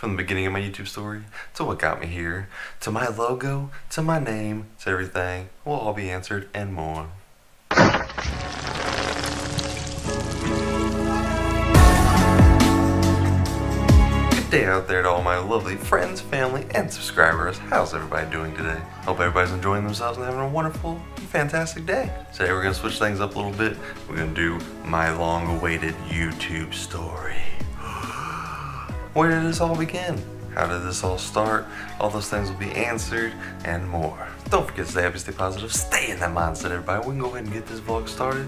From the beginning of my YouTube story, to what got me here, to my logo, to my name, to everything, will all be answered and more. Good day out there to all my lovely friends, family, and subscribers. How's everybody doing today? Hope everybody's enjoying themselves and having a wonderful, fantastic day. Today we're going to switch things up a little bit. We're going to do my long-awaited YouTube story. Where did this all begin? How did this all start? All those things will be answered and more. Don't forget to stay happy, stay positive, stay in that mindset, everybody. We can go ahead and get this vlog started.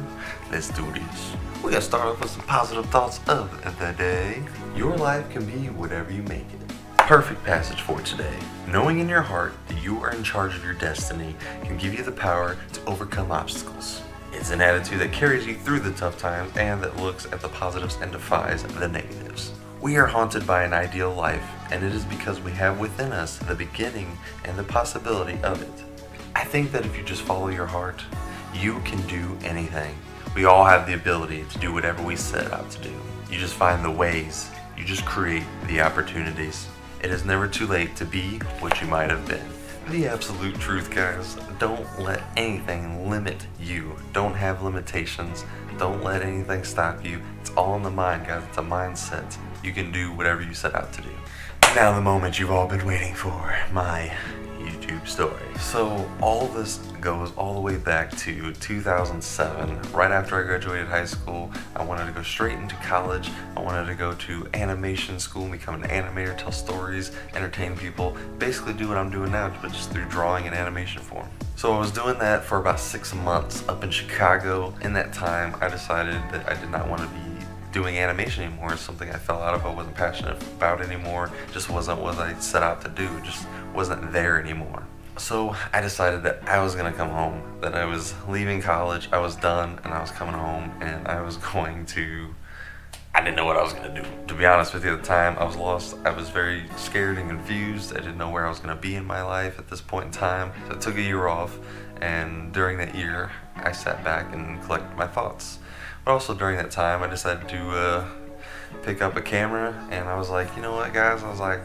Let's do this. We're gonna start off with some positive thoughts of the day. Your life can be whatever you make it. Perfect passage for today. Knowing in your heart that you are in charge of your destiny can give you the power to overcome obstacles. It's an attitude that carries you through the tough times and that looks at the positives and defies the negatives. We are haunted by an ideal life, and it is because we have within us the beginning and the possibility of it. I think that if you just follow your heart, you can do anything. We all have the ability to do whatever we set out to do. You just find the ways, you just create the opportunities. It is never too late to be what you might have been. The absolute truth, guys. Don't let anything limit you. Don't have limitations. Don't let anything stop you. It's all in the mind, guys. It's a mindset. You can do whatever you set out to do. Now the moment you've all been waiting for, my YouTube story. So all this goes all the way back to 2007. Right after I graduated high school, I wanted to go straight into college. I wanted to go to animation school and become an animator, tell stories, entertain people, basically do what I'm doing now, but just through drawing and animation form. So I was doing that for about 6 months up in Chicago. In that time, I decided that I did not want to be doing animation anymore. It's something I fell out of. I wasn't passionate about anymore. Just wasn't what I set out to do. It just wasn't there anymore. So I decided that I was gonna come home, that I was leaving college, I was done, and I was coming home, and I was going to, I didn't know what I was gonna do. To be honest with you, at the time, I was lost. I was very scared and confused. I didn't know where I was gonna be in my life at this point in time. So I took a year off, and during that year, I sat back and collected my thoughts. But also during that time, I decided to pick up a camera, and I was like, you know what, guys? I was like,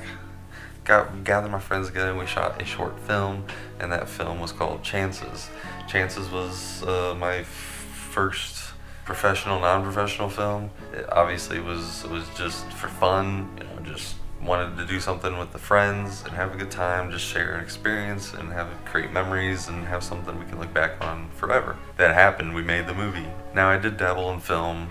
gathered my friends together, and we shot a short film, and that film was called Chances. Chances was my first professional, non-professional film. It obviously was just for fun, you know, just wanted to do something with the friends and have a good time, just share an experience and create memories and have something we can look back on forever. That happened, we made the movie. Now I did dabble in film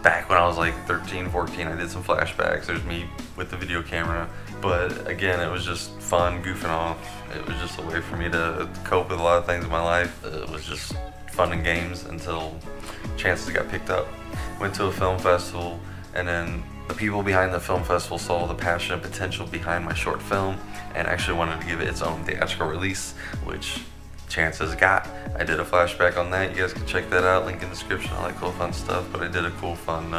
back when I was like 13, 14. I did some flashbacks. There's me with the video camera, but again, it was just fun, goofing off. It was just a way for me to cope with a lot of things in my life. It was just fun and games until Chances got picked up. Went to a film festival, and then the people behind the film festival saw the passion and potential behind my short film and actually wanted to give it its own theatrical release, which Chances got. I did a flashback on that. You guys can check that out, link in the description. I like cool fun stuff, but I did a cool fun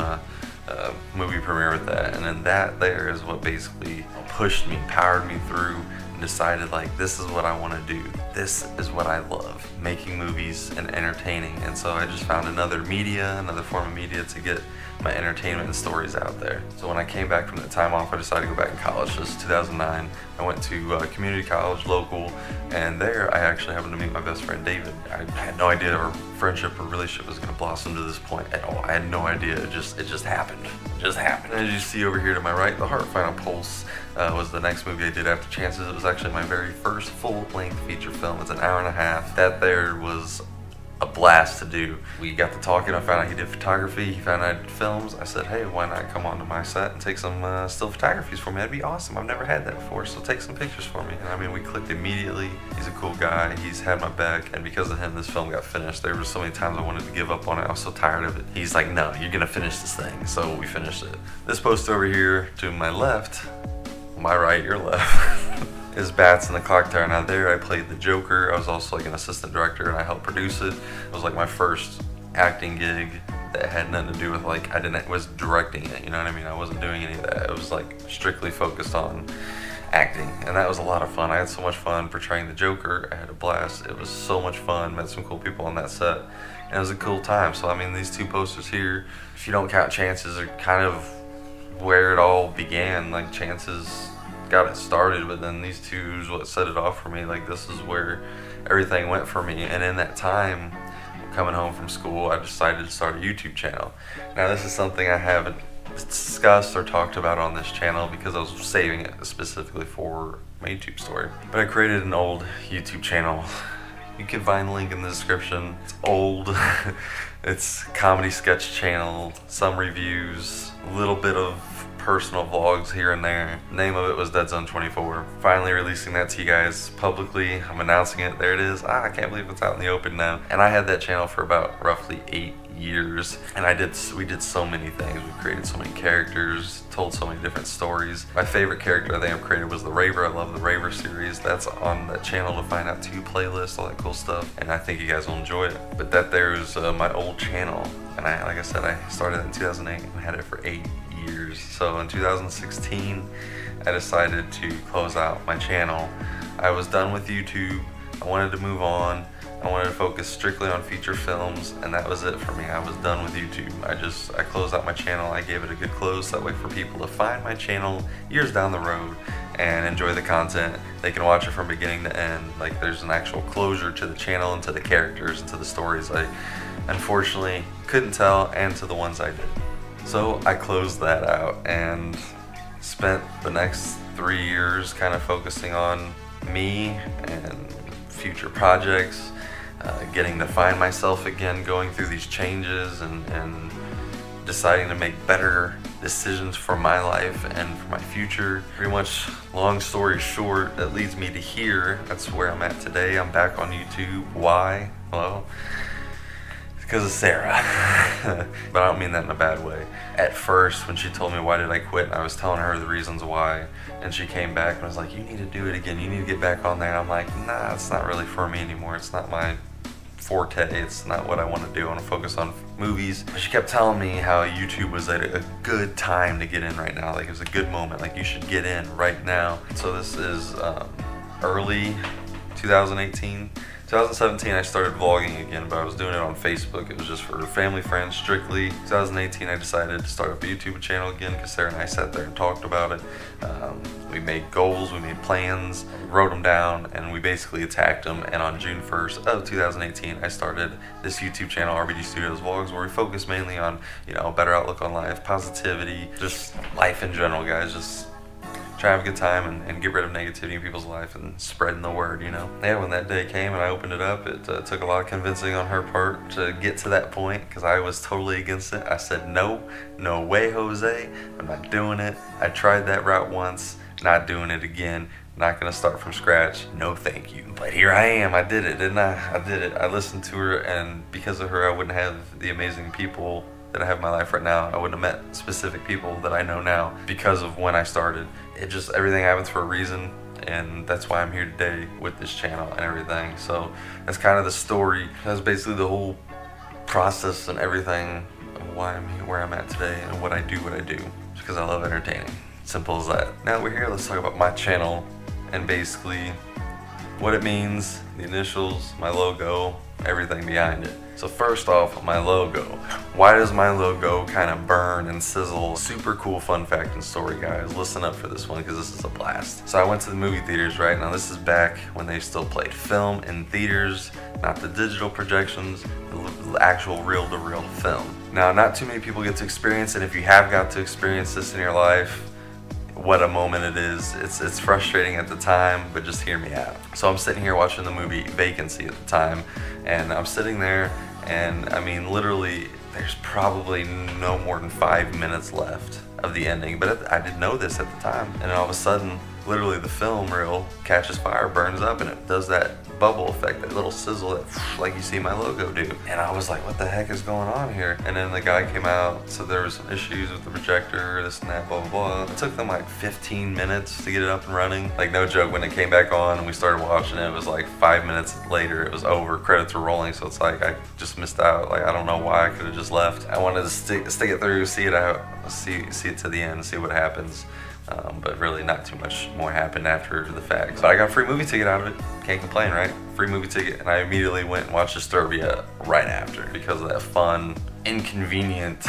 movie premiere with that. And then that there is what basically pushed me, powered me through, and decided like, this is what I want to do. This is what I love, making movies and entertaining. And so I just found another form of media to get my entertainment and stories out there. So when I came back from that time off, I decided to go back in college. This is 2009. I went to community college, local, and there I actually happened to meet my best friend David. I had no idea our friendship or relationship was going to blossom to this point at all. I had no idea. It just happened. It just happened. As you see over here to my right, The Heart Final Pulse was the next movie I did after Chances. It was actually my very first full-length feature film. It's an hour and a half. That there was a blast to do. We got to talking. I found out he did photography. He found out I did films. I said, hey, why not come onto my set and take some still photographies for me? That'd be awesome. I've never had that before, so take some pictures for me. And I mean, we clicked immediately. He's a cool guy. He's had my back, and because of him, this film got finished. There were so many times I wanted to give up on it. I was so tired of it. He's like, no, you're gonna finish this thing. So we finished it. This poster over here to my left, my right, your left, is Bats in the Clock Tower. Now there I played the Joker. I was also like an assistant director, and I helped produce it. It was like my first acting gig that had nothing to do with like, was directing it, you know what I mean? I wasn't doing any of that. It was like strictly focused on acting, and that was a lot of fun. I had so much fun portraying the Joker. I had a blast. It was so much fun. Met some cool people on that set, and it was a cool time. So I mean, these two posters here, if you don't count Chances, are kind of where it all began. Like, chances got it started, but then these two is what set it off for me. Like, this is where everything went for me. And in that time, coming home from school, I decided to start a YouTube channel. Now, this is something I haven't discussed or talked about on this channel because I was saving it specifically for my YouTube story. But I created an old YouTube channel. You can find the link in the description. It's old. It's comedy sketch channel, some reviews, a little bit of personal vlogs here and there. The name of it was DeadZone24. Finally releasing that to you guys publicly. I'm announcing it. There it is. I can't believe it's out in the open now. And I had that channel for about roughly 8 years, and we did so many things. We created so many characters, told so many different stories. My favorite character I think I've created was the Raver. I love the Raver series. That's on that channel to find out too, playlists, all that cool stuff, and I think you guys will enjoy it. But that there's my old channel, and like I said, I started in 2008 and had it for 8 years. So in 2016 I decided to close out my channel. I was done with YouTube. I wanted to move on. I wanted to focus strictly on feature films, and that was it for me. I was done with YouTube. I closed out my channel. I gave it a good close, that way for people to find my channel years down the road and enjoy the content. They can watch it from beginning to end. Like, there's an actual closure to the channel and to the characters and to the stories I unfortunately couldn't tell, and to the ones I did. So I closed that out and spent the next 3 years kind of focusing on me and future projects, getting to find myself again, going through these changes and deciding to make better decisions for my life and for my future. Pretty much, long story short, that leads me to here. That's where I'm at today. I'm back on YouTube. Why? Well, because of Sarah. But I don't mean that in a bad way. At first, when she told me why did I quit, I was telling her the reasons why, and she came back and was like, you need to do it again, you need to get back on there. And I'm like, nah, it's not really for me anymore. It's not my forte. It's not what I want to do. I want to focus on movies. She kept telling me how YouTube was at a good time to get in right now. Like, it was a good moment. Like, you should get in right now. So this is early 2018. 2017 I started vlogging again, but I was doing it on Facebook. It was just for family, friends, strictly. 2018 I decided to start up a YouTube channel again because Sarah and I sat there and talked about it. We made goals, we made plans, wrote them down, and we basically attacked them. And on June 1st of 2018 I started this YouTube channel, RBG Studios Vlogs, where we focus mainly on, you know, a better outlook on life, positivity, just life in general, guys. Just try to have a good time and get rid of negativity in people's life and spreading the word, you know. Yeah, when that day came and I opened it up, it took a lot of convincing on her part to get to that point, because I was totally against it. I said, no way, Jose, I'm not doing it. I tried that route once, not doing it again. Not gonna start from scratch, no thank you. But here I am, I did it, didn't I? I did it. I listened to her, and because of her I wouldn't have the amazing people that I have in my life right now. I wouldn't have met specific people that I know now because of when I started. It just, everything happens for a reason, and that's why I'm here today with this channel and everything. So that's kind of the story. That's basically the whole process and everything of why I'm here, where I'm at today, and what I do, It's because I love entertaining. Simple as that. Now that we're here, let's talk about my channel and basically what it means, the initials, my logo, everything behind it. So first off, my logo. Why does my logo kind of burn and sizzle? Super cool fun fact and story, guys. Listen up for this one because this is a blast. So I went to the movie theaters, right? Now this is back when they still played film in theaters, not the digital projections, the actual reel-to-reel film. Now, not too many people get to experience it. If you have got to experience this in your life, what a moment it is. It's frustrating at the time, but just hear me out. So I'm sitting here watching the movie Vacancy at the time, and I'm sitting there, and I mean, literally, there's probably no more than 5 minutes left of the ending, but I didn't know this at the time. And then all of a sudden, literally the film reel catches fire, burns up, and it does that bubble effect, that little sizzle that like you see my logo do. And I was like, what the heck is going on here? And then the guy came out, so there was some issues with the projector, this and that, blah, blah, blah. It took them like 15 minutes to get it up and running. Like, no joke, when it came back on and we started watching it, it was like 5 minutes later, it was over, credits were rolling, so it's like I just missed out. Like, I don't know why I could have just left. I wanted to stick it through, see it out, see it to the end, see what happens. But really not too much more happened after the fact. But I got a free movie ticket out of it. Can't complain, right? Free movie ticket. And I immediately went and watched Disturbia right after because of that fun inconvenient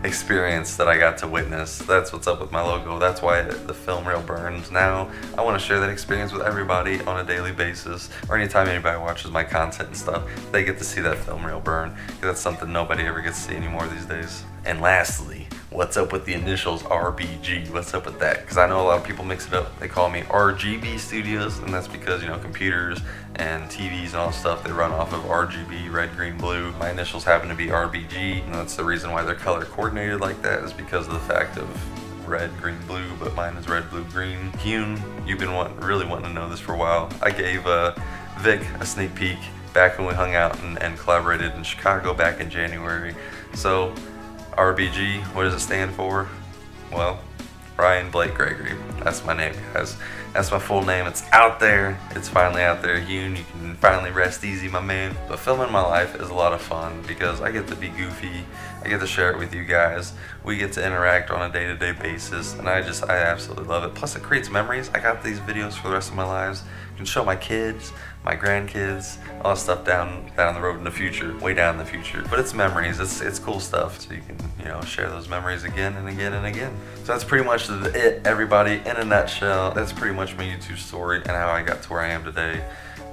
experience that I got to witness. That's what's up with my logo. That's why the film reel burns. Now I want to share that experience with everybody on a daily basis, or anytime anybody watches my content and stuff, they get to see that film reel burn, because that's something nobody ever gets to see anymore these days. And lastly, what's up with the initials RBG? What's up with that? Because I know a lot of people mix it up. They call me RGB Studios, and that's because, you know, computers and TVs and all that stuff, they run off of RGB, red, green, blue. My initials happen to be RBG, and that's the reason why they're color coordinated like that, is because of the fact of red, green, blue, but mine is red, blue, green. Hune, you've been really wanting to know this for a while. I gave Vic a sneak peek back when we hung out and collaborated in Chicago back in January. So RBG, what does it stand for? Well, Ryan Blake Gregory. That's my name, guys. That's my full name. It's out there. It's finally out there. Hune, you can finally rest easy, my man. But filming my life is a lot of fun because I get to be goofy. I get to share it with you guys. We get to interact on a day-to-day basis, and I absolutely love it. Plus, it creates memories. I got these videos for the rest of my lives. I can show my kids, my grandkids, all that stuff down the road in the future, way down in the future. But it's memories. It's cool stuff. So you can, you know, share those memories again and again and again. So that's pretty much it, everybody. In a nutshell, that's pretty much my YouTube story and how I got to where I am today.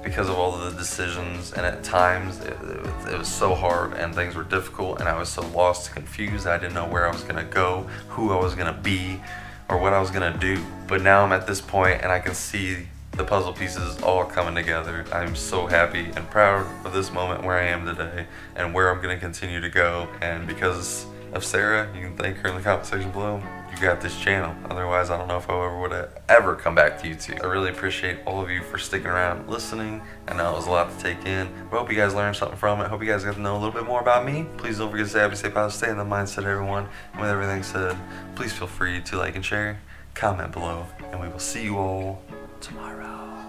Because of all of the decisions, and at times it was so hard and things were difficult, and I was so lost, confused. I didn't know where I was gonna go, who I was gonna be, or what I was gonna do. But now I'm at this point and I can see the puzzle pieces all coming together. I'm so happy and proud of this moment where I am today and where I'm gonna continue to go. And because of Sarah, you can thank her in the comment section below, you got this channel. Otherwise, I don't know if I would have ever come back to YouTube. I really appreciate all of you for sticking around, listening. I know it was a lot to take in. I hope you guys learned something from it. I hope you guys got to know a little bit more about me. Please don't forget to stay happy, stay positive, stay in the mindset, everyone. And with everything said, please feel free to like and share, comment below, and we will see you all tomorrow.